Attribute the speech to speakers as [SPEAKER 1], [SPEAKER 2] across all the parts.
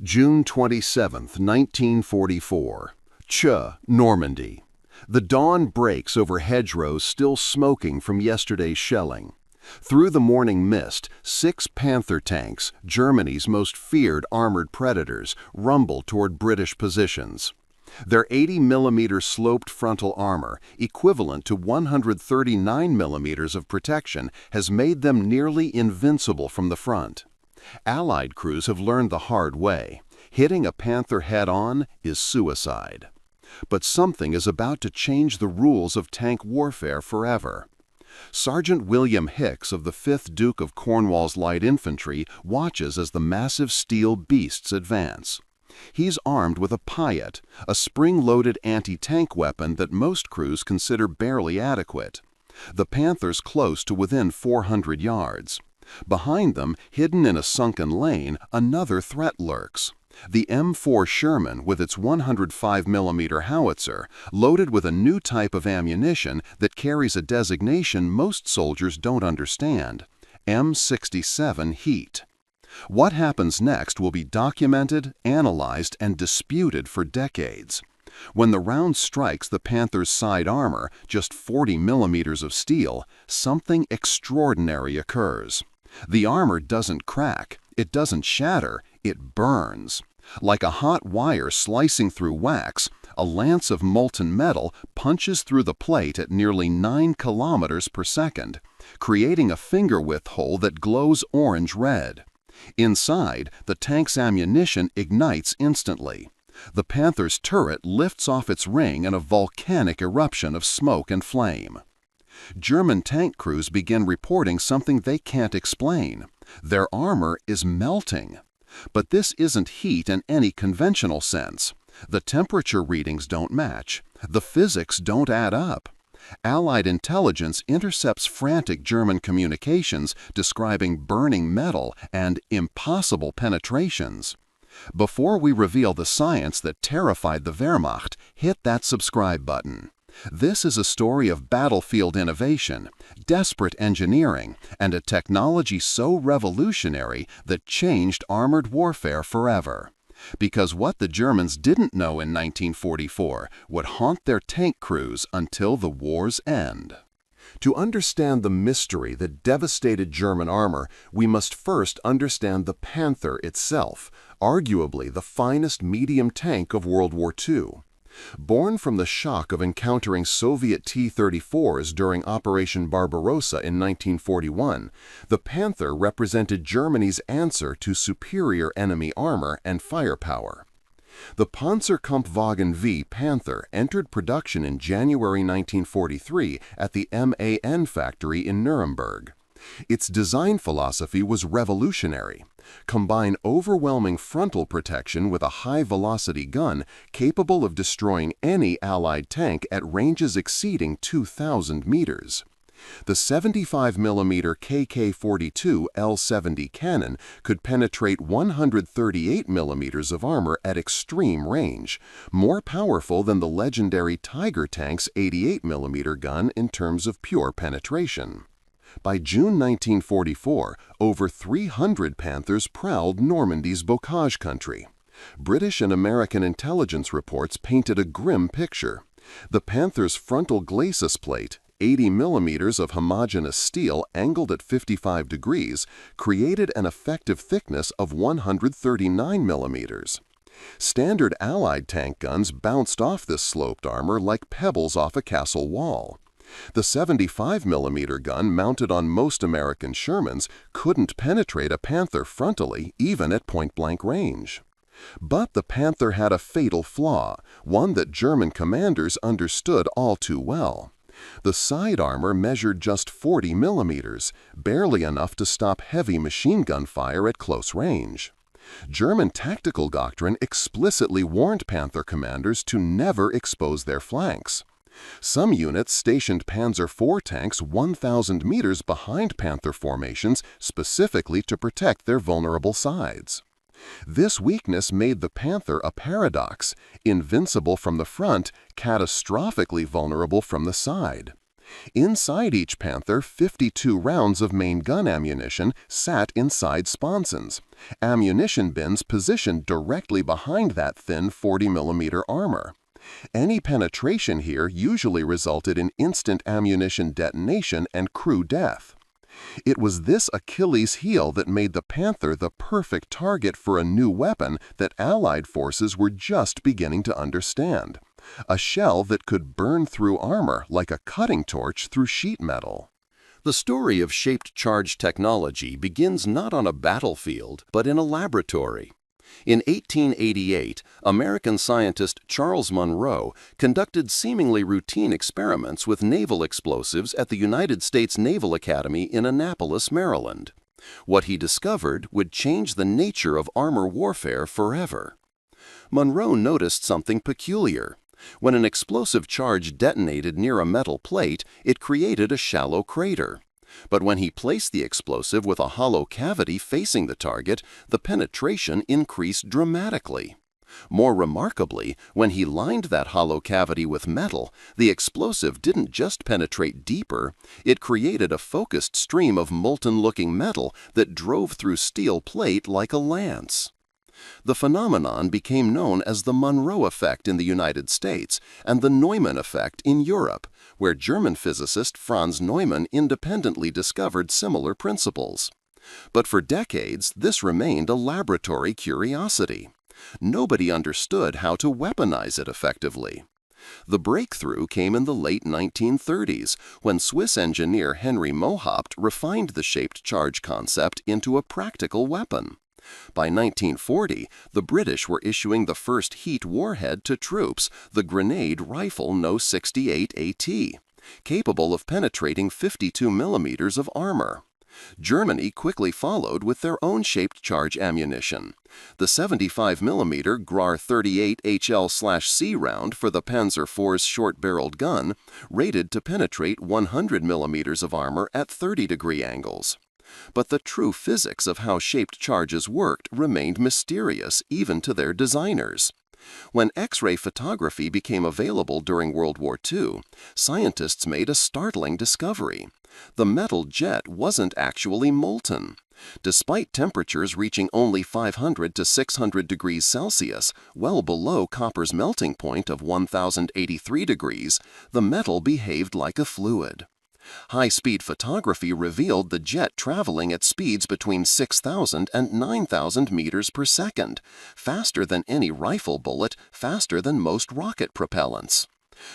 [SPEAKER 1] June 27, 1944. Normandy. The dawn breaks over hedgerows still smoking from yesterday's shelling. Through the morning mist, 6 Panther tanks, Germany's most feared armored predators, rumble toward British positions. Their 80mm sloped frontal armor, equivalent to 139mm of protection, has made them nearly invincible from the front. Allied crews have learned the hard way. Hitting a Panther head-on is suicide. But something is about to change the rules of tank warfare forever. Sergeant William Hicks of the 5th Duke of Cornwall's Light Infantry watches as the massive steel beasts advance. He's armed with a Piat, a spring-loaded anti-tank weapon that most crews consider barely adequate. The Panther's close to within 400 yards. Behind them, hidden in a sunken lane, another threat lurks. The M4 Sherman with its 105mm howitzer, loaded with a new type of ammunition that carries a designation most soldiers don't understand: M67 Heat. What happens next will be documented, analyzed, and disputed for decades. When the round strikes the Panther's side armor, just 40mm of steel, something extraordinary occurs. The armor doesn't crack, it doesn't shatter, it burns. Like a hot wire slicing through wax, a lance of molten metal punches through the plate at nearly 9 kilometers per second, creating a finger-width hole that glows orange-red. Inside, the tank's ammunition ignites instantly. The Panther's turret lifts off its ring in a volcanic eruption of smoke and flame. German tank crews begin reporting something they can't explain. Their armor is melting. But this isn't heat in any conventional sense. The temperature readings don't match. The physics don't add up. Allied intelligence intercepts frantic German communications describing burning metal and impossible penetrations. Before we reveal the science that terrified the Wehrmacht, hit that subscribe button. This is a story of battlefield innovation, desperate engineering, and a technology so revolutionary that changed armored warfare forever. Because what the Germans didn't know in 1944 would haunt their tank crews until the war's end. To understand the mystery that devastated German armor, we must first understand the Panther itself, arguably the finest medium tank of World War II. Born from the shock of encountering Soviet T-34s during Operation Barbarossa in 1941, the Panther represented Germany's answer to superior enemy armor and firepower. The Panzerkampfwagen V Panther entered production in January 1943 at the MAN factory in Nuremberg. Its design philosophy was revolutionary. Combine overwhelming frontal protection with a high-velocity gun capable of destroying any Allied tank at ranges exceeding 2,000 meters. The 75mm KK-42 L-70 cannon could penetrate 138mm of armor at extreme range, more powerful than the legendary Tiger tank's 88mm gun in terms of pure penetration. By June 1944, over 300 Panthers prowled Normandy's bocage country. British and American intelligence reports painted a grim picture. The Panther's frontal glacis plate, 80mm of homogeneous steel angled at 55 degrees, created an effective thickness of 139mm. Standard Allied tank guns bounced off this sloped armor like pebbles off a castle wall. The 75mm gun mounted on most American Shermans couldn't penetrate a Panther frontally, even at point-blank range. But the Panther had a fatal flaw, one that German commanders understood all too well. The side armor measured just 40mm, barely enough to stop heavy machine gun fire at close range. German tactical doctrine explicitly warned Panther commanders to never expose their flanks. Some units stationed Panzer IV tanks 1,000 meters behind Panther formations specifically to protect their vulnerable sides. This weakness made the Panther a paradox: invincible from the front, catastrophically vulnerable from the side.
[SPEAKER 2] Inside each Panther, 52 rounds of main gun ammunition sat inside sponsons, ammunition bins positioned directly behind that thin 40mm armor. Any penetration here usually resulted in instant ammunition detonation and crew death. It was this Achilles heel that made the Panther the perfect target for a new weapon that Allied forces were just beginning to understand: a shell that could burn through armor like a cutting torch through sheet metal.
[SPEAKER 1] The story of shaped charge technology begins not on a battlefield, but in a laboratory. In 1888, American scientist Charles Monroe conducted seemingly routine experiments with naval explosives at the United States Naval Academy in Annapolis, Maryland. What he discovered would change the nature of armor warfare forever. Monroe noticed something peculiar. When an explosive charge detonated near a metal plate, it created a shallow crater. But when he placed the explosive with a hollow cavity facing the target, the penetration increased dramatically. More remarkably, when he lined that hollow cavity with metal, the explosive didn't just penetrate deeper, it created a focused stream of molten-looking metal that drove through steel plate like a lance. The phenomenon became known as the Monroe effect in the United States and the Neumann effect in Europe, where German physicist Franz Neumann independently discovered similar principles. But for decades, this remained a laboratory curiosity. Nobody understood how to weaponize it effectively. The breakthrough came in the late 1930s, when Swiss engineer Henry Mohaupt refined the shaped charge concept into a practical weapon. By 1940, the British were issuing the first heat warhead to troops, the grenade rifle No. 68 AT, capable of penetrating 52 millimeters of armor. Germany quickly followed with their own shaped charge ammunition. The 75mm Grar 38 HL/C round for the Panzer IV's short-barreled gun, rated to penetrate 100 millimeters of armor at 30-degree angles. But the true physics of how shaped charges worked remained mysterious even to their designers. When X-ray photography became available during World War II, scientists made a startling discovery. The metal jet wasn't actually molten. Despite temperatures reaching only 500 to 600 degrees Celsius, well below copper's melting point of 1083 degrees, the metal behaved like a fluid. High-speed photography revealed the jet traveling at speeds between 6,000 and 9,000 meters per second, faster than any rifle bullet, faster than most rocket propellants.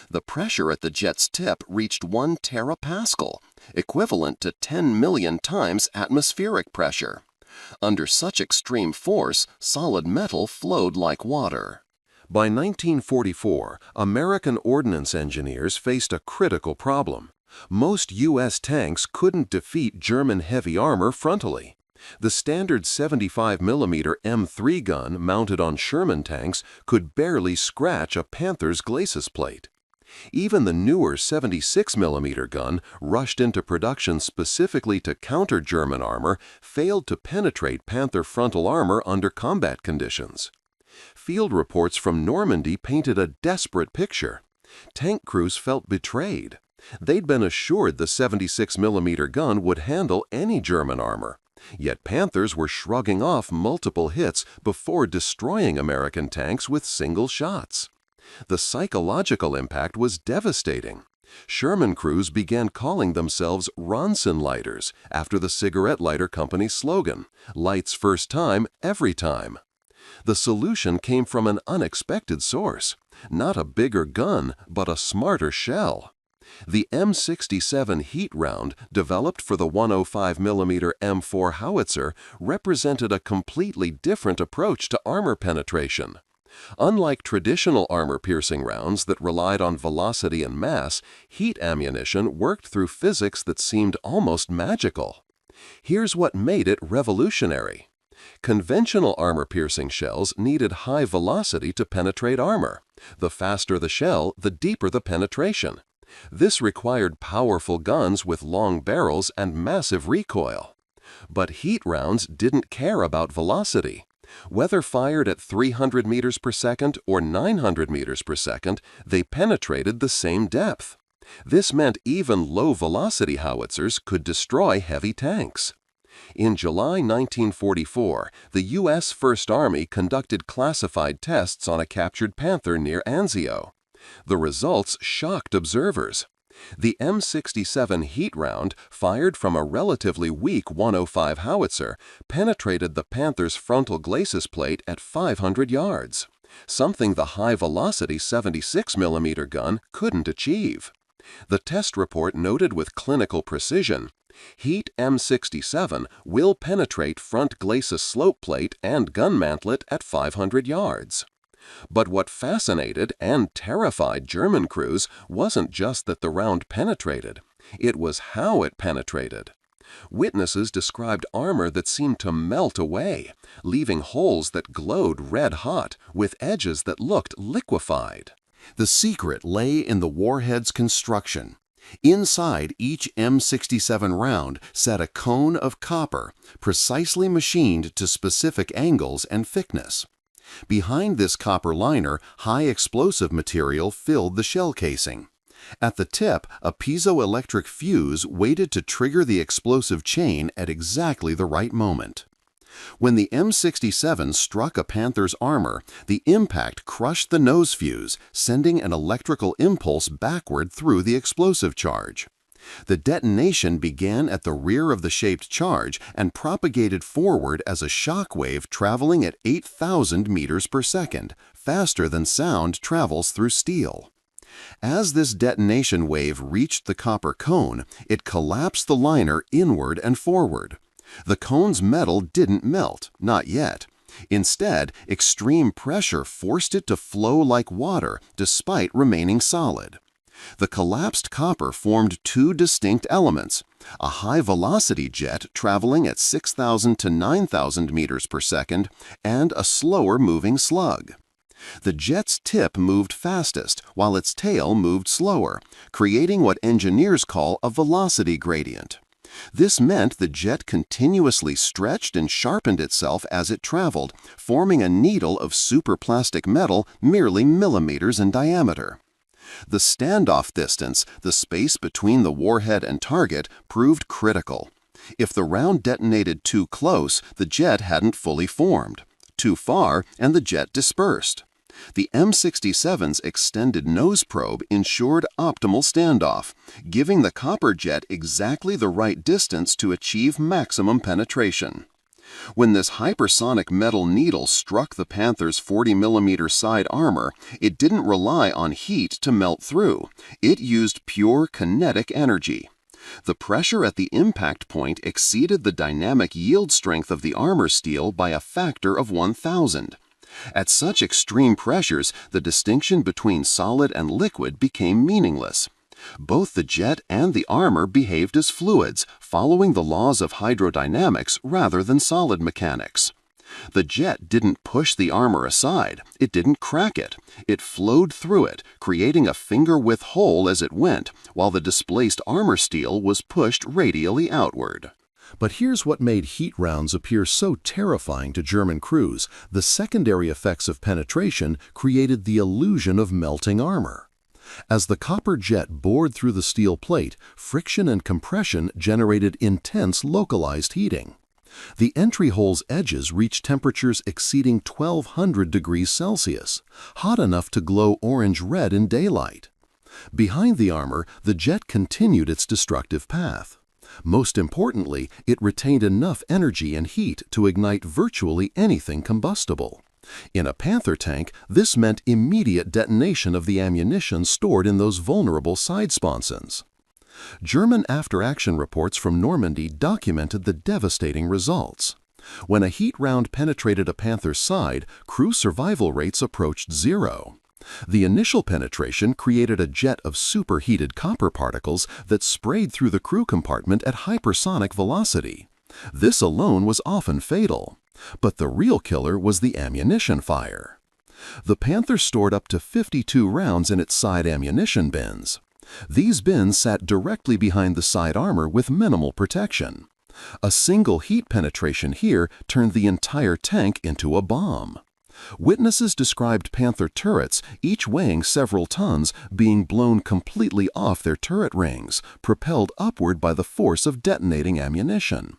[SPEAKER 1] The pressure at the jet's tip reached 1 terapascal, equivalent to 10 million times atmospheric pressure. Under such extreme force, solid metal flowed like water. By 1944, American ordnance engineers faced a critical problem. Most U.S. tanks couldn't defeat German heavy armor frontally. The standard 75mm M3 gun mounted on Sherman tanks could barely scratch a Panther's glacis plate. Even the newer 76mm gun, rushed into production specifically to counter German armor, failed to penetrate Panther frontal armor under combat conditions. Field reports from Normandy painted a desperate picture. Tank crews felt betrayed. They'd been assured the 76mm gun would handle any German armor, yet Panthers were shrugging off multiple hits before destroying American tanks with single shots. The psychological impact was devastating. Sherman crews began calling themselves Ronson lighters after the cigarette lighter company's slogan, "Lights first time, every time." The solution came from an unexpected source, not a bigger gun, but a smarter shell. The M67 heat round, developed for the 105mm M4 howitzer, represented a completely different approach to armor penetration. Unlike traditional armor-piercing rounds that relied on velocity and mass, heat ammunition worked through physics that seemed almost magical. Here's what made it revolutionary. Conventional armor-piercing shells needed high velocity to penetrate armor. The faster the shell, the deeper the penetration. This required powerful guns with long barrels and massive recoil. But heat rounds didn't care about velocity. Whether fired at 300 meters per second or 900 meters per second, they penetrated the same depth.
[SPEAKER 2] This meant even low-velocity howitzers could destroy heavy tanks. In July 1944, the U.S. First Army conducted classified tests on a captured Panther near Anzio. The results shocked observers. The M67 heat round, fired from a relatively weak 105 howitzer, penetrated the Panther's frontal glacis plate at 500 yards, something the high-velocity 76mm gun couldn't achieve. The test report noted with clinical precision, Heat M67 will penetrate front glacis slope plate and gun mantlet at 500 yards. But what fascinated and terrified German crews wasn't just that the round penetrated, it was how it penetrated. Witnesses described armor that seemed to melt away, leaving holes that glowed red-hot with edges that looked liquefied.
[SPEAKER 1] The secret lay in the warhead's construction. Inside each M67 round sat a cone of copper, precisely machined to specific angles and thickness. Behind this copper liner, high explosive material filled the shell casing. At the tip, a piezoelectric fuse waited to trigger the explosive chain at exactly the right moment. When the M67 struck a Panther's armor, the impact crushed the nose fuse, sending an electrical impulse backward through the explosive charge. The detonation began at the rear of the shaped charge and propagated forward as a shock wave traveling at 8,000 meters per second, faster than sound travels through steel. As this detonation wave reached the copper cone, it collapsed the liner inward and forward. The cone's metal didn't melt, not yet. Instead, extreme pressure forced it to flow like water despite remaining solid. The collapsed copper formed two distinct elements, a high-velocity jet traveling at 6,000 to 9,000 meters per second and a slower-moving slug. The jet's tip moved fastest, while its tail moved slower, creating what engineers call a velocity gradient. This meant the jet continuously stretched and sharpened itself as it traveled, forming a needle of superplastic metal merely millimeters in diameter. The standoff distance, the space between the warhead and target, proved critical. If the round detonated too close, the jet hadn't fully formed. Too far, and the jet dispersed. The M67's extended nose probe ensured optimal standoff, giving the copper jet exactly the right distance to achieve maximum penetration. When this hypersonic metal needle struck the Panther's 40mm side armor, it didn't rely on heat to melt through. It used pure kinetic energy. The pressure at the impact point exceeded the dynamic yield strength of the armor steel by a factor of 1,000. At such extreme pressures, the distinction between solid and liquid became meaningless. Both the jet and the armor behaved as fluids, following the laws of hydrodynamics rather than solid mechanics. The jet didn't push the armor aside, it didn't crack it. It flowed through it, creating a finger-width hole as it went, while the displaced armor steel was pushed radially outward.
[SPEAKER 3] But here's what made heat rounds appear so terrifying to German crews. The secondary effects of penetration created the illusion of melting armor. As the copper jet bored through the steel plate, friction and compression generated intense localized heating. The entry hole's edges reached temperatures exceeding 1,200 degrees Celsius, hot enough to glow orange-red in daylight. Behind the armor, the jet continued its destructive path. Most importantly, it retained enough energy and heat to ignite virtually anything combustible. In a Panther tank, this meant immediate detonation of the ammunition stored in those vulnerable side sponsons. German after-action reports from Normandy documented the devastating results. When a heat round penetrated a Panther's side, crew survival rates approached zero. The initial penetration created a jet of superheated copper particles that sprayed through the crew compartment at hypersonic velocity. This alone was often fatal. But the real killer was the ammunition fire. The Panther stored up to 52 rounds in its side ammunition bins. These bins sat directly behind the side armor with minimal protection. A single heat penetration here turned the entire tank into a bomb. Witnesses described Panther turrets, each weighing several tons, being blown completely off their turret rings, propelled upward by the force of detonating ammunition.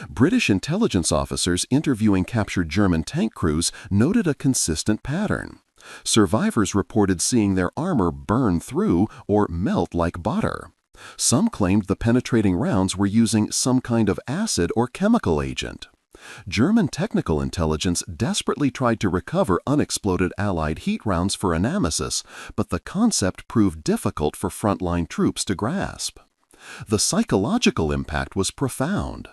[SPEAKER 3] British intelligence officers interviewing captured German tank crews noted a consistent pattern. Survivors reported seeing their armor burn through or melt like butter. Some claimed the penetrating rounds were using some kind of acid or chemical agent. German technical intelligence desperately tried to recover unexploded Allied heat rounds for analysis, but the concept proved difficult for frontline troops to grasp. The psychological impact was profound.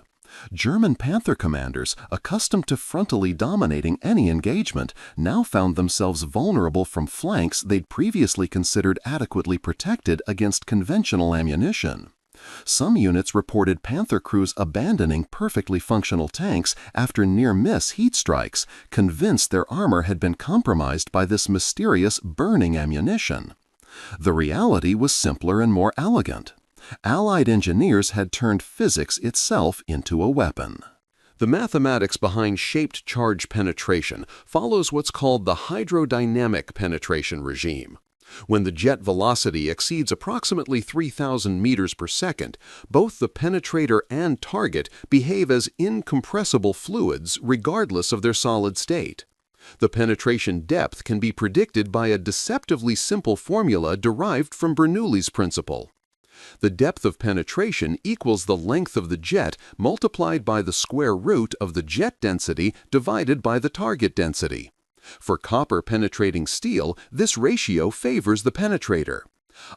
[SPEAKER 3] German Panther commanders, accustomed to frontally dominating any engagement, now found themselves vulnerable from flanks they'd previously considered adequately protected against conventional ammunition. Some units reported Panther crews abandoning perfectly functional tanks after near-miss heat strikes, convinced their armor had been compromised by this mysterious burning ammunition. The reality was simpler and more elegant. Allied engineers had turned physics itself into a weapon.
[SPEAKER 1] The mathematics behind shaped charge penetration follows what's called the hydrodynamic penetration regime. When the jet velocity exceeds approximately 3,000 meters per second, both the penetrator and target behave as incompressible fluids regardless of their solid state. The penetration depth can be predicted by a deceptively simple formula derived from Bernoulli's principle. The depth of penetration equals the length of the jet multiplied by the square root of the jet density divided by the target density. For copper-penetrating steel, this ratio favors the penetrator.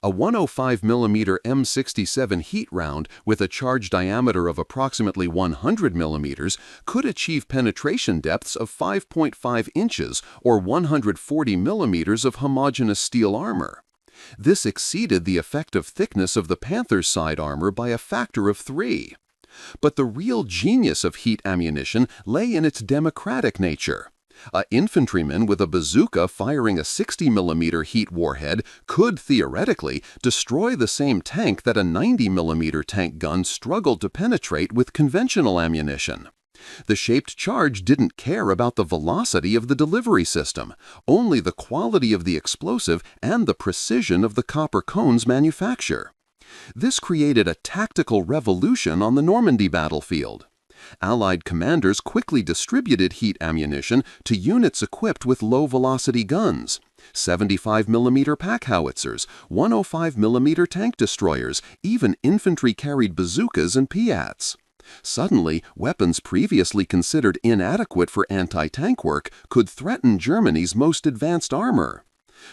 [SPEAKER 1] A 105 mm M67 heat round with a charge diameter of approximately 100 mm could achieve penetration depths of 5.5 inches or 140 mm of homogeneous steel armor. This exceeded the effective thickness of the Panther's side armor by a factor of 3. But the real genius of heat ammunition lay in its democratic nature. An infantryman with a bazooka firing a 60 mm heat warhead could theoretically destroy the same tank that a 90 mm tank gun struggled to penetrate with conventional ammunition. The shaped charge didn't care about the velocity of the delivery system, only the quality of the explosive and the precision of the copper cone's manufacture. This created a tactical revolution on the Normandy battlefield. Allied commanders quickly distributed heat ammunition to units equipped with low-velocity guns, 75 mm pack howitzers, 105 mm tank destroyers, even infantry-carried bazookas and Piats. Suddenly, weapons previously considered inadequate for anti-tank work could threaten Germany's most advanced armor.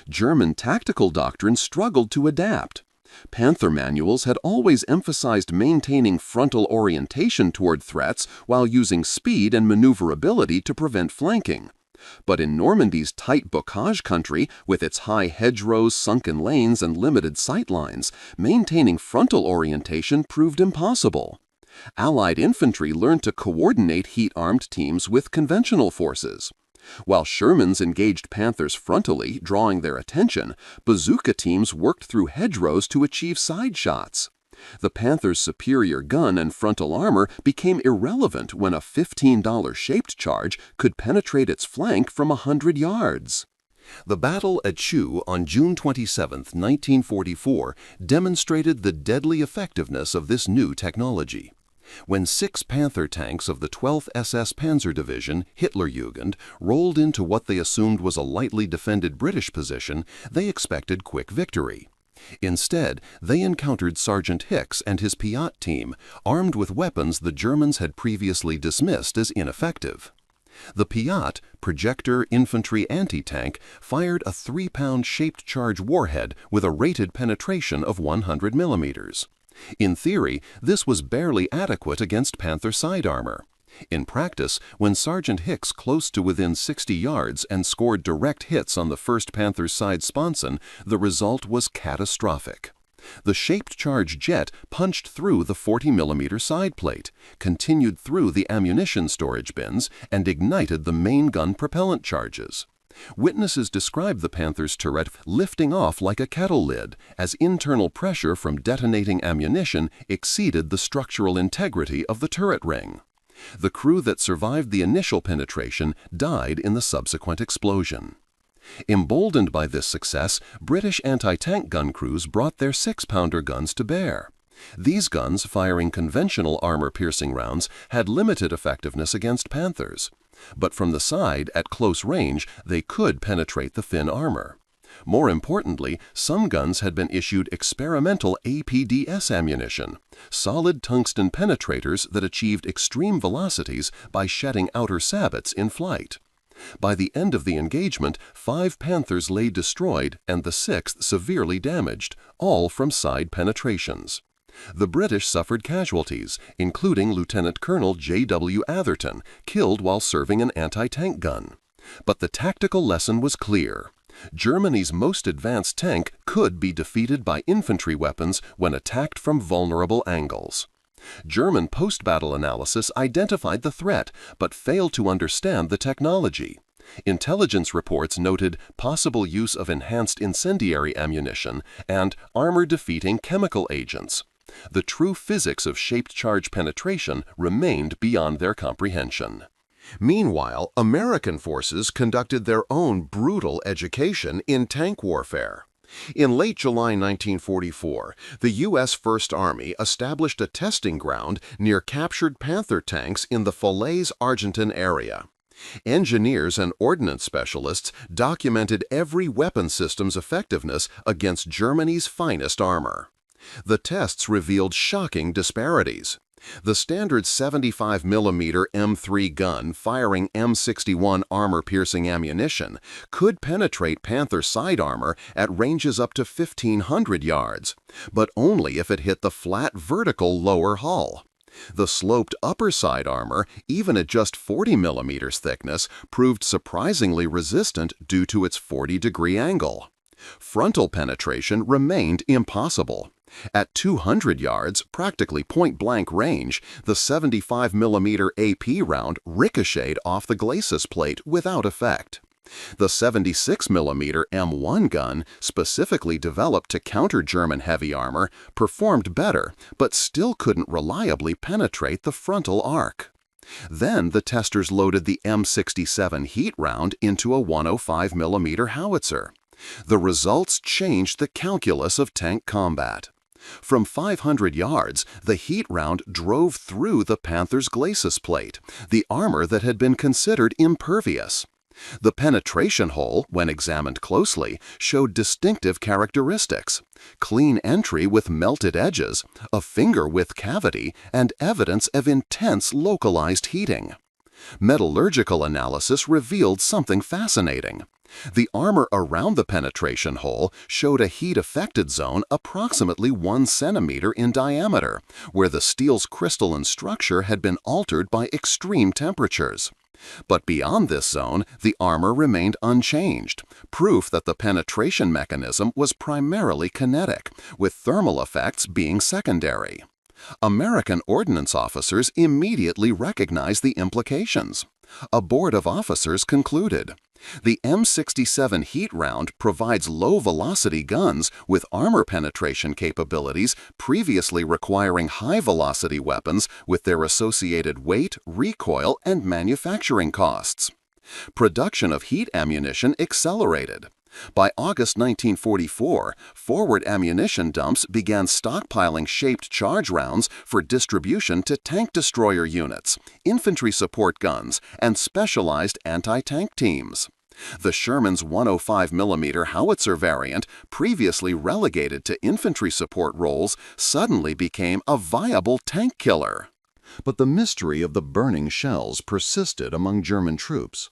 [SPEAKER 1] German tactical doctrine struggled to adapt. Panther manuals had always emphasized maintaining frontal orientation toward threats while using speed and maneuverability to prevent flanking. But in Normandy's tight bocage country, with its high hedgerows, sunken lanes, and limited sight lines, maintaining frontal orientation proved impossible. Allied infantry learned to coordinate heat-armed teams with conventional forces. While Shermans engaged Panthers frontally, drawing their attention, bazooka teams worked through hedgerows to achieve side shots. The Panther's superior gun and frontal armor became irrelevant when a $15 shaped charge could penetrate its flank from 100 yards.
[SPEAKER 3] The battle at Chu on June 27, 1944, demonstrated the deadly effectiveness of this new technology. When 6 Panther tanks of the 12th SS Panzer Division, Hitlerjugend, rolled into what they assumed was a lightly defended British position, they expected quick victory. Instead, they encountered Sergeant Hicks and his Piat team, armed with weapons the Germans had previously dismissed as ineffective. The Piat, projector infantry anti-tank, fired a 3-pound shaped charge warhead with a rated penetration of 100 millimeters. In theory, this was barely adequate against Panther side armor. In practice, when Sergeant Hicks close to within 60 yards and scored direct hits on the 1st Panther's side sponson, the result was catastrophic. The shaped charge jet punched through the 40mm side plate, continued through the ammunition storage bins, and ignited the main gun propellant charges. Witnesses described the Panther's turret lifting off like a kettle lid as internal pressure from detonating ammunition exceeded the structural integrity of the turret ring. The crew that survived the initial penetration died in the subsequent explosion. Emboldened by this success, British anti-tank gun crews brought their 6-pounder guns to bear. These guns, firing conventional armor-piercing rounds, had limited effectiveness against Panthers. But from the side, at close range, they could penetrate the thin armor. More importantly, some guns had been issued experimental APDS ammunition, solid tungsten penetrators that achieved extreme velocities by shedding outer sabots in flight. By the end of the engagement, 5 Panthers lay destroyed and the 6th severely damaged, all from side penetrations. The British suffered casualties, including Lieutenant Colonel J.W. Atherton, killed while serving an anti-tank gun. But the tactical lesson was clear. Germany's most advanced tank could be defeated by infantry weapons when attacked from vulnerable angles. German post-battle analysis identified the threat, but failed to understand the technology. Intelligence reports noted possible use of enhanced incendiary ammunition and armor-defeating chemical agents. The true physics of shaped charge penetration remained beyond their comprehension.
[SPEAKER 1] Meanwhile, American forces conducted their own brutal education in tank warfare. In late July 1944, the U.S. First Army established a testing ground near captured Panther tanks in the Falaise-Argenton area. Engineers and ordnance specialists documented every weapon system's effectiveness against Germany's finest armor. The tests revealed shocking disparities. The standard 75mm M3 gun firing M61 armor-piercing ammunition could penetrate Panther side armor at ranges up to 1,500 yards, but only if it hit the flat vertical lower hull. The sloped upper side armor, even at just 40mm thickness, proved surprisingly resistant due to its 40-degree angle. Frontal penetration remained impossible. At 200 yards, practically point-blank range, the 75mm AP round ricocheted off the glacis plate without effect. The 76mm M1 gun, specifically developed to counter German heavy armor, performed better, but still couldn't reliably penetrate the frontal arc. Then the testers loaded the M67 heat round into a 105mm howitzer. The results changed the calculus of tank combat. From 500 yards, the heat round drove through the Panther's glacis plate, the armor that had been considered impervious. The penetration hole, when examined closely, showed distinctive characteristics: clean entry with melted edges, a finger-width cavity, and evidence of intense localized heating. Metallurgical analysis revealed something fascinating. The armor around the penetration hole showed a heat-affected zone approximately 1 centimeter in diameter, where the steel's crystalline structure had been altered by extreme temperatures. But beyond this zone, the armor remained unchanged, proof that the penetration mechanism was primarily kinetic, with thermal effects being secondary. American ordnance officers immediately recognized the implications. A board of officers concluded, "The M67 heat round provides low-velocity guns with armor penetration capabilities previously requiring high-velocity weapons with their associated weight, recoil, and manufacturing costs." Production of heat ammunition accelerated. By August 1944, forward ammunition dumps began stockpiling shaped charge rounds for distribution to tank destroyer units, infantry support guns, and specialized anti-tank teams. The Sherman's 105mm howitzer variant, previously relegated to infantry support roles, suddenly became a viable tank killer. But the mystery of the burning shells persisted among German troops.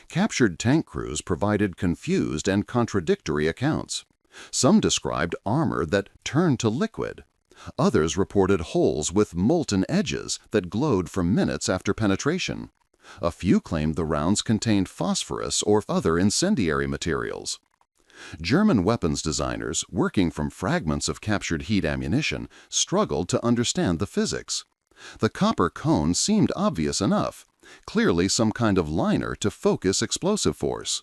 [SPEAKER 1] Captured tank crews provided confused and contradictory accounts. Some described armor that turned to liquid. Others reported holes with molten edges that glowed for minutes after penetration. A few claimed the rounds contained phosphorus or other incendiary materials. German weapons designers, working from fragments of captured heat ammunition, struggled to understand the physics. The copper cone seemed obvious enough. Clearly some kind of liner to focus explosive force.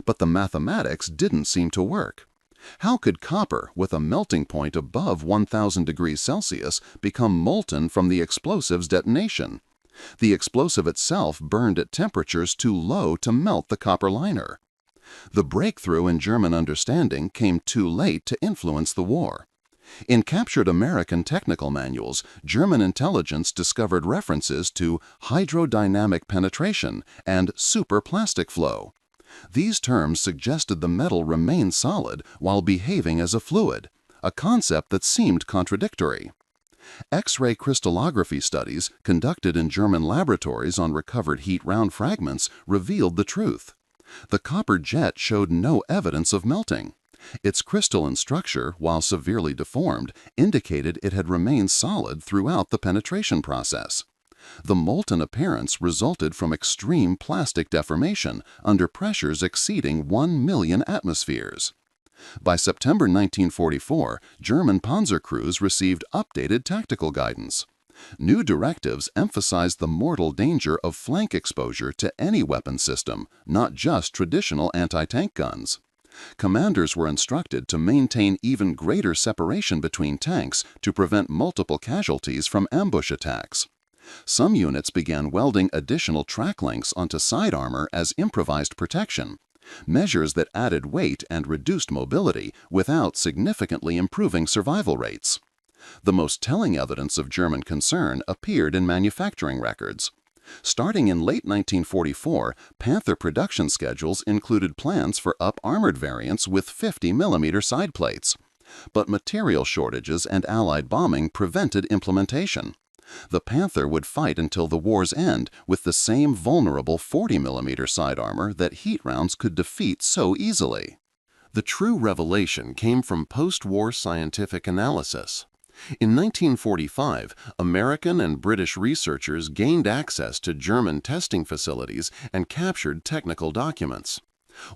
[SPEAKER 1] But the mathematics didn't seem to work. How could copper, with a melting point above 1,000 degrees Celsius, become molten from the explosive's detonation?
[SPEAKER 2] The explosive itself burned at temperatures too low to melt the copper liner. The breakthrough in German understanding came too late to influence the war. In captured American technical manuals, German intelligence discovered references to hydrodynamic penetration and superplastic flow. These terms suggested the metal remained solid while behaving as a fluid, a concept that seemed contradictory. X-ray crystallography studies conducted in German laboratories on recovered heat-round fragments revealed the truth. The copper jet showed no evidence of melting. Its crystalline structure, while severely deformed, indicated it had remained solid throughout the penetration process. The molten appearance resulted from extreme plastic deformation under pressures exceeding 1 million atmospheres. By September 1944, German Panzer crews received updated tactical guidance. New directives emphasized the mortal danger of flank exposure to any weapon system, not just traditional anti-tank guns. Commanders were instructed to maintain even greater separation between tanks to prevent multiple casualties from ambush attacks. Some units began welding additional track links onto side armor as improvised protection, measures that added weight and reduced mobility without significantly improving survival rates. The most telling evidence of German concern appeared in manufacturing records. Starting in late 1944, Panther production schedules included plans for up-armored variants with 50mm side plates. But material shortages and Allied bombing prevented implementation. The Panther would fight until the war's end with the same vulnerable 40mm side armor that heat rounds could defeat so easily.
[SPEAKER 3] The true revelation came from post-war scientific analysis. In 1945, American and British researchers gained access to German testing facilities and captured technical documents.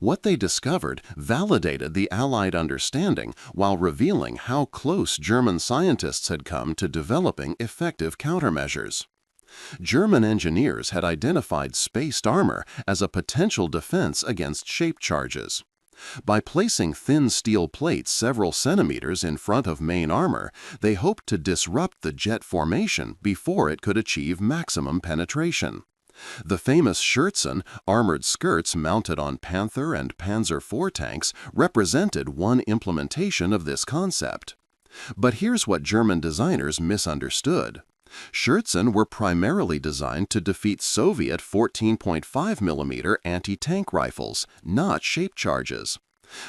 [SPEAKER 3] What they discovered validated the Allied understanding while revealing how close German scientists had come to developing effective countermeasures. German engineers had identified spaced armor as a potential defense against shape charges. By placing thin steel plates several centimeters in front of main armor, they hoped to disrupt the jet formation before it could achieve maximum penetration. The famous Schürzen, armored skirts mounted on Panther and Panzer IV tanks, represented one implementation of this concept. But here's what German designers misunderstood. Schürzen were primarily designed to defeat Soviet 14.5mm anti-tank rifles, not shape charges.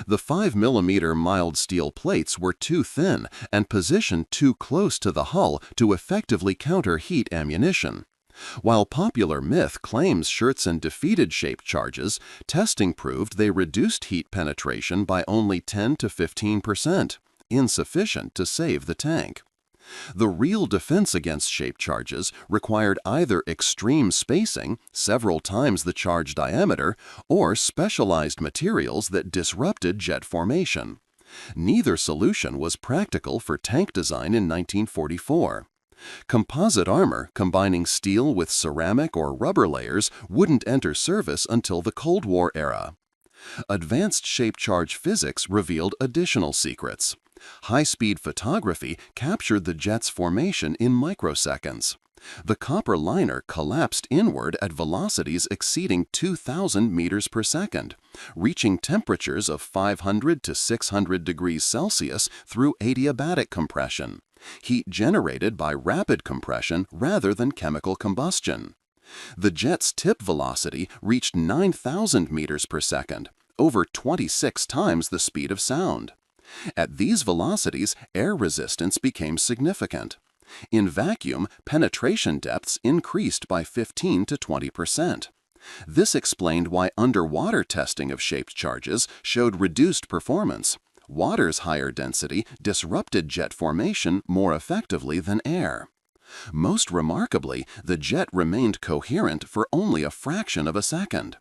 [SPEAKER 3] The 5mm mild steel plates were too thin and positioned too close to the hull to effectively counter heat ammunition. While popular myth claims Schürzen defeated shape charges, testing proved they reduced heat penetration by only 10 to 15%, insufficient to save the tank. The real defense against shape charges required either extreme spacing, several times the charge diameter, or specialized materials that disrupted jet formation. Neither solution was practical for tank design in 1944. Composite armor, combining steel with ceramic or rubber layers, wouldn't enter service until the Cold War era. Advanced shape charge physics revealed additional secrets. High-speed photography captured the jet's formation in microseconds. The copper liner collapsed inward at velocities exceeding 2,000 meters per second, reaching temperatures of 500 to 600 degrees Celsius through adiabatic compression, heat generated by rapid compression rather than chemical combustion. The jet's tip velocity reached 9,000 meters per second, over 26 times the speed of sound. At these velocities, air resistance became significant. In vacuum, penetration depths increased by 15 to 20%. This explained why underwater testing of shaped charges showed reduced performance. Water's higher density disrupted jet formation more effectively than air. Most remarkably, the jet remained coherent for only a fraction of a second.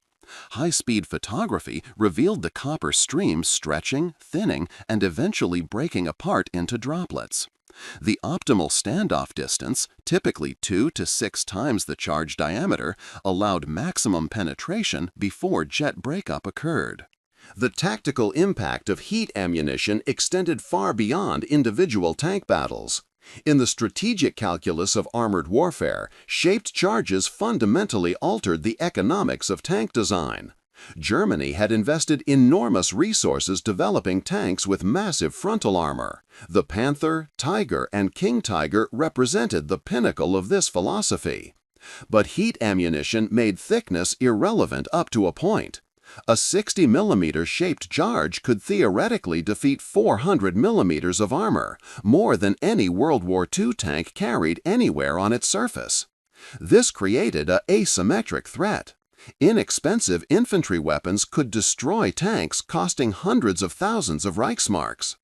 [SPEAKER 3] High-speed photography revealed the copper stream stretching, thinning, and eventually breaking apart into droplets. The optimal standoff distance, typically 2 to 6 times the charge diameter, allowed maximum penetration before jet breakup occurred. The tactical impact of heat ammunition extended far beyond individual tank battles. In the strategic calculus of armored warfare, shaped charges fundamentally altered the economics of tank design. Germany had invested enormous resources developing tanks with massive frontal armor. The Panther, Tiger, and King Tiger represented the pinnacle of this philosophy. But heat ammunition made thickness irrelevant up to a point. A 60 mm shaped charge could theoretically defeat 400 mm of armor, more than any World War II tank carried anywhere on its surface. This created an asymmetric threat. Inexpensive infantry weapons could destroy tanks, costing hundreds of thousands of Reichsmarks.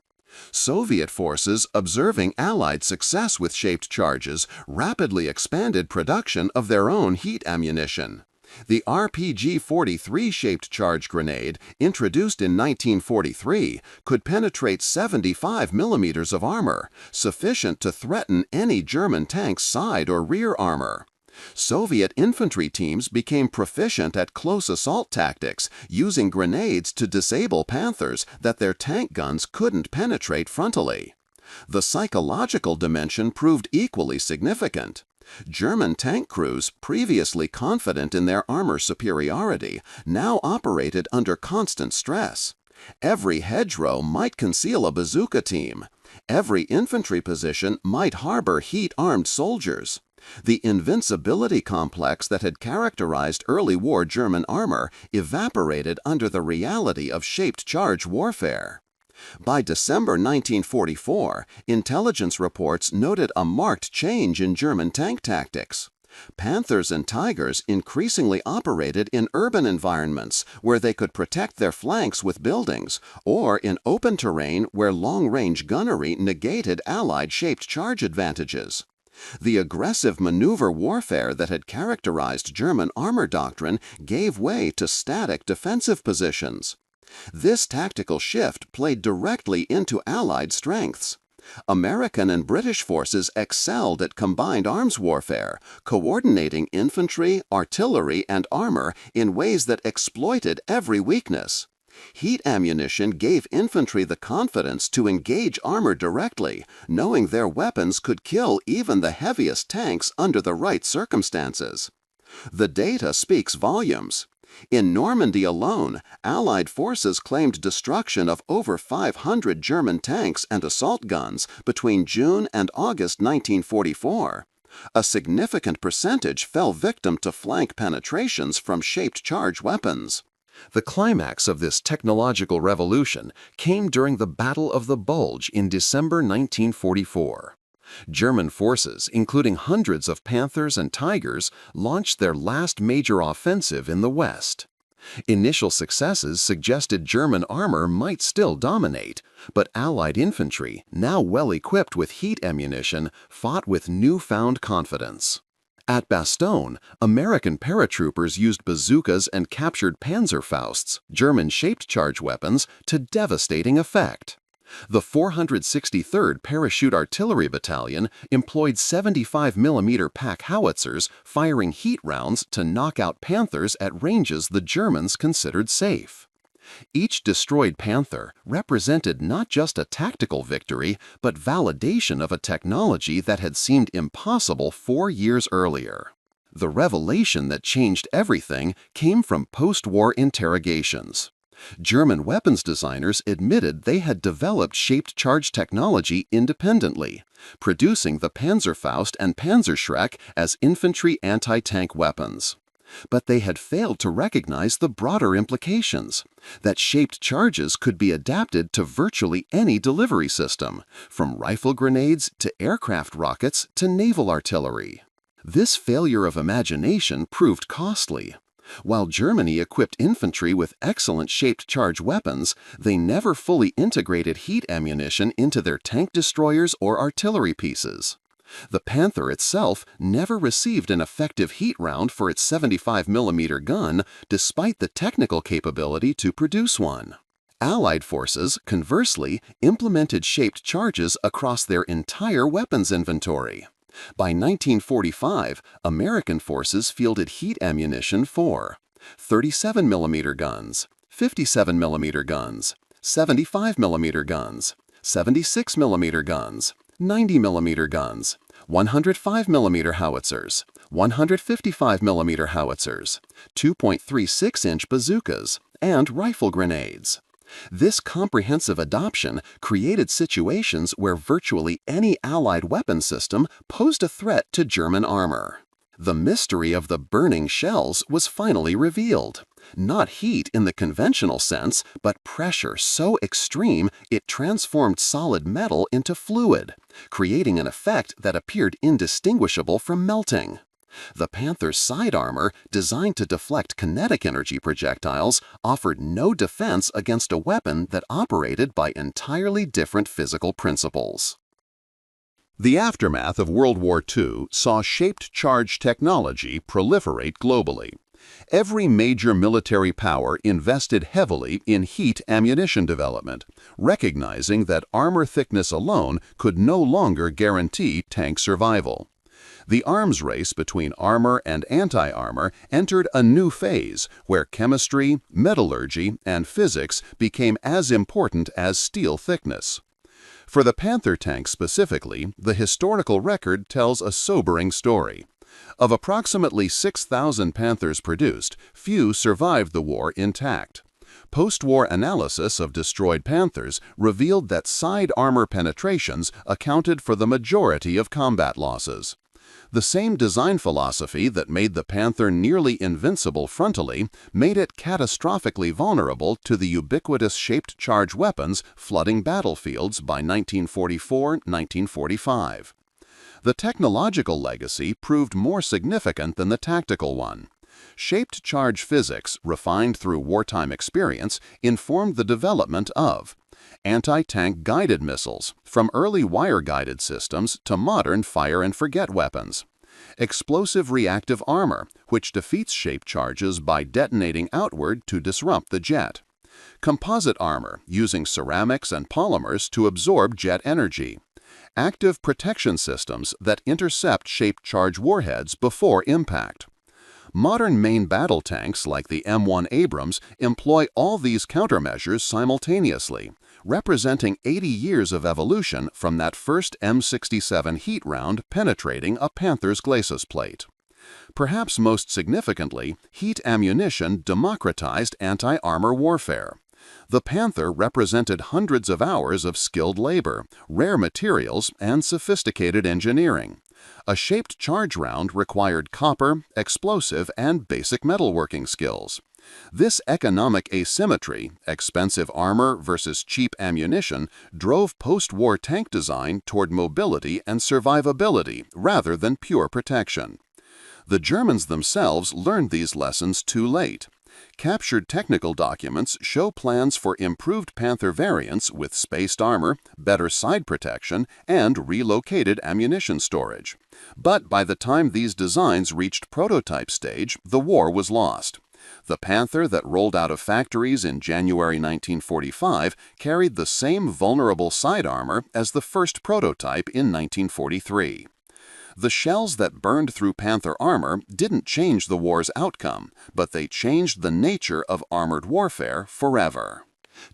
[SPEAKER 3] Soviet forces, observing Allied success with shaped charges, rapidly expanded production of their own heat ammunition. The RPG-43 shaped charge grenade, introduced in 1943, could penetrate 75 mm of armor, sufficient to threaten any German tank's side or rear armor. Soviet infantry teams became proficient at close assault tactics, using grenades to disable Panthers that their tank guns couldn't penetrate frontally. The psychological dimension proved equally significant. German tank crews, previously confident in their armor superiority, now operated under constant stress. Every hedgerow might conceal a bazooka team. Every infantry position might harbor heat-armed soldiers. The invincibility complex that had characterized early war German armor evaporated under the reality of shaped charge warfare. By December 1944, intelligence reports noted a marked change in German tank tactics. Panthers and Tigers increasingly operated in urban environments where they could protect their flanks with buildings, or in open terrain where long-range gunnery negated Allied shaped charge advantages. The aggressive maneuver warfare that had characterized German armor doctrine gave way to static defensive positions. This tactical shift played directly into Allied strengths. American and British forces excelled at combined arms warfare, coordinating infantry, artillery, and armor in ways that exploited every weakness. Heat ammunition gave infantry the confidence to engage armor directly, knowing their weapons could kill even the heaviest tanks under the right circumstances. The data speaks volumes. In Normandy alone, Allied forces claimed destruction of over 500 German tanks and assault guns between June and August 1944. A significant percentage fell victim to flank penetrations from shaped charge weapons.
[SPEAKER 1] The climax of this technological revolution came during the Battle of the Bulge in December 1944. German forces, including hundreds of Panthers and Tigers, launched their last major offensive in the West. Initial successes suggested German armor might still dominate, but Allied infantry, now well equipped with heat ammunition, fought with newfound confidence. At Bastogne, American paratroopers used bazookas and captured Panzerfausts, German shaped charge weapons, to devastating effect. The 463rd Parachute Artillery Battalion employed 75 mm pack howitzers, firing heat rounds to knock out Panthers at ranges the Germans considered safe. Each destroyed Panther represented not just a tactical victory, but validation of a technology that had seemed impossible 4 years earlier. The revelation that changed everything came from post-war interrogations. German weapons designers admitted they had developed shaped charge technology independently, producing the Panzerfaust and Panzerschreck as infantry anti-tank weapons. But they had failed to recognize the broader implications, that shaped charges could be adapted to virtually any delivery system, from rifle grenades to aircraft rockets to naval artillery. This failure of imagination proved costly. While Germany equipped infantry with excellent shaped charge weapons, they never fully integrated heat ammunition into their tank destroyers or artillery pieces. The Panther itself never received an effective heat round for its 75 mm gun, despite the technical capability to produce one. Allied forces, conversely, implemented shaped charges across their entire weapons inventory. By 1945, American forces fielded heat ammunition for 37 mm guns, 57 mm guns, 75 mm guns, 76 mm guns,
[SPEAKER 2] 90mm guns, 105mm howitzers, 155mm howitzers, 2.36-inch bazookas, and rifle grenades. This comprehensive adoption created situations where virtually any Allied weapon system posed a threat to German armor. The mystery of the burning shells was finally revealed. Not heat in the conventional sense, but pressure so extreme it transformed solid metal into fluid, creating an effect that appeared indistinguishable from melting. The Panther's side armor, designed to deflect kinetic energy projectiles, offered no defense against a weapon that operated by entirely different physical principles.
[SPEAKER 3] The aftermath of World War II saw shaped charge technology proliferate globally. Every major military power invested heavily in heat ammunition development, recognizing that armor thickness alone could no longer guarantee tank survival. The arms race between armor and anti-armor entered a new phase where chemistry, metallurgy, and physics became as important as steel thickness. For the Panther tank specifically, the historical record tells a sobering story. Of approximately 6,000 Panthers produced, few survived the war intact. Post-war analysis of destroyed Panthers revealed that side armor penetrations accounted for the majority of combat losses. The same design philosophy that made the Panther nearly invincible frontally made it catastrophically vulnerable to the ubiquitous shaped charge weapons flooding battlefields by 1944-1945. The technological legacy proved more significant than the tactical one. Shaped charge physics, refined through wartime experience, informed the development of anti-tank guided missiles, from early wire-guided systems to modern fire-and-forget weapons. Explosive reactive armor, which defeats shaped charges by detonating outward to disrupt the jet. Composite armor, using ceramics and polymers to absorb jet energy. Active protection systems that intercept shaped charge warheads before impact. Modern main battle tanks like the M1 Abrams employ all these countermeasures simultaneously, representing 80 years of evolution from that first M67 heat round penetrating a Panther's glacis plate. Perhaps most significantly, heat ammunition democratized anti-armor warfare. The Panther represented hundreds of hours of skilled labor, rare materials, and sophisticated engineering. A shaped charge round required copper, explosive, and basic metalworking skills. This economic asymmetry, expensive armor versus cheap ammunition, drove post-war tank design toward mobility and survivability rather than pure protection. The Germans themselves learned these lessons too late. Captured technical documents show plans for improved Panther variants with spaced armor, better side protection, and relocated ammunition storage. But by the time these designs reached prototype stage, the war was lost. The Panther that rolled out of factories in January 1945 carried the same vulnerable side armor as the first prototype in 1943. The shells that burned through Panther armor didn't change the war's outcome, but they changed the nature of armored warfare forever.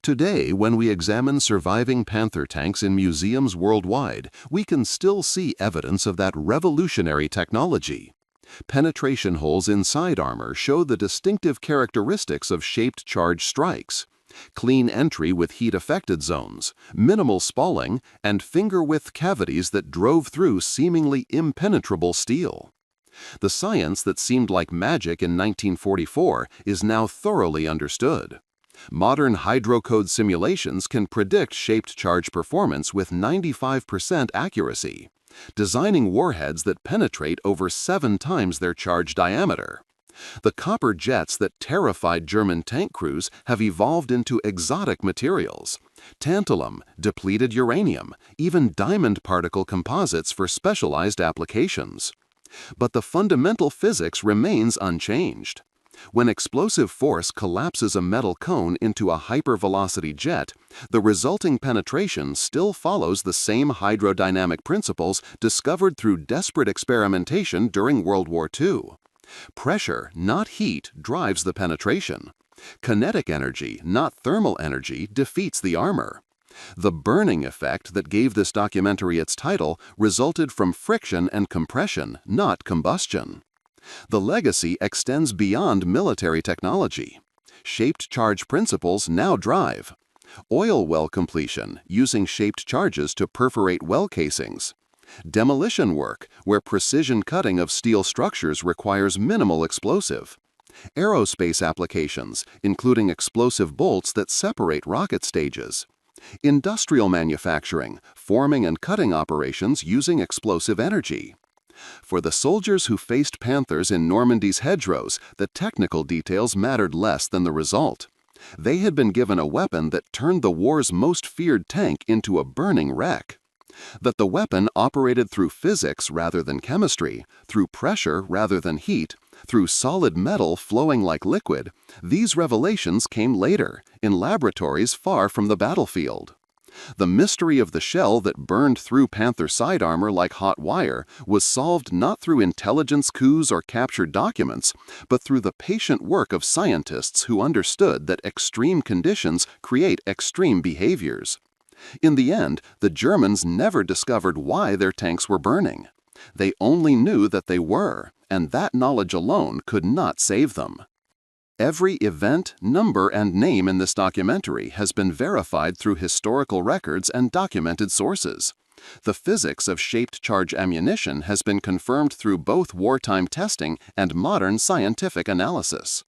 [SPEAKER 3] Today, when we examine surviving Panther tanks in museums worldwide, we can still see evidence of that revolutionary technology. Penetration holes in side armor show the distinctive characteristics of shaped charge strikes. Clean entry with heat-affected zones, minimal spalling, and finger-width cavities that drove through seemingly impenetrable steel. The science that seemed like magic in 1944 is now thoroughly understood. Modern hydrocode simulations can predict shaped charge performance with 95% accuracy, designing warheads that penetrate over 7 times their charge diameter. The copper jets that terrified German tank crews have evolved into exotic materials: tantalum, depleted uranium, even diamond particle composites for specialized applications. But the fundamental physics remains unchanged. When explosive force collapses a metal cone into a hypervelocity jet, the resulting penetration still follows the same hydrodynamic principles discovered through desperate experimentation during World War II. Pressure, not heat, drives the penetration. Kinetic energy, not thermal energy, defeats the armor.
[SPEAKER 1] The burning effect that gave this documentary its title resulted from friction and compression, not combustion. The legacy extends beyond military technology. Shaped charge principles now drive oil well completion, using shaped charges to perforate well casings; demolition work, where precision cutting of steel structures requires minimal explosive; aerospace applications, including explosive bolts that separate rocket stages; industrial manufacturing, forming and cutting operations using explosive energy. For the soldiers who faced Panthers in Normandy's hedgerows, the technical details mattered less than the result. They had been given a weapon that turned the war's most feared tank into a burning wreck. That the weapon operated through physics rather than chemistry, through pressure rather than heat, through solid metal flowing like liquid, these revelations came later, in laboratories far from the battlefield. The mystery of the shell that burned through Panther side armor like hot wire was solved not through intelligence coups or captured documents, but through the patient work of scientists who understood that extreme conditions create extreme behaviors. In the end, the Germans never discovered why their tanks were burning. They only knew that they were, and that knowledge alone could not save them. Every event, number, and name in this documentary has been verified through historical records and documented sources. The physics of shaped charge ammunition has been confirmed through both wartime testing and modern scientific analysis.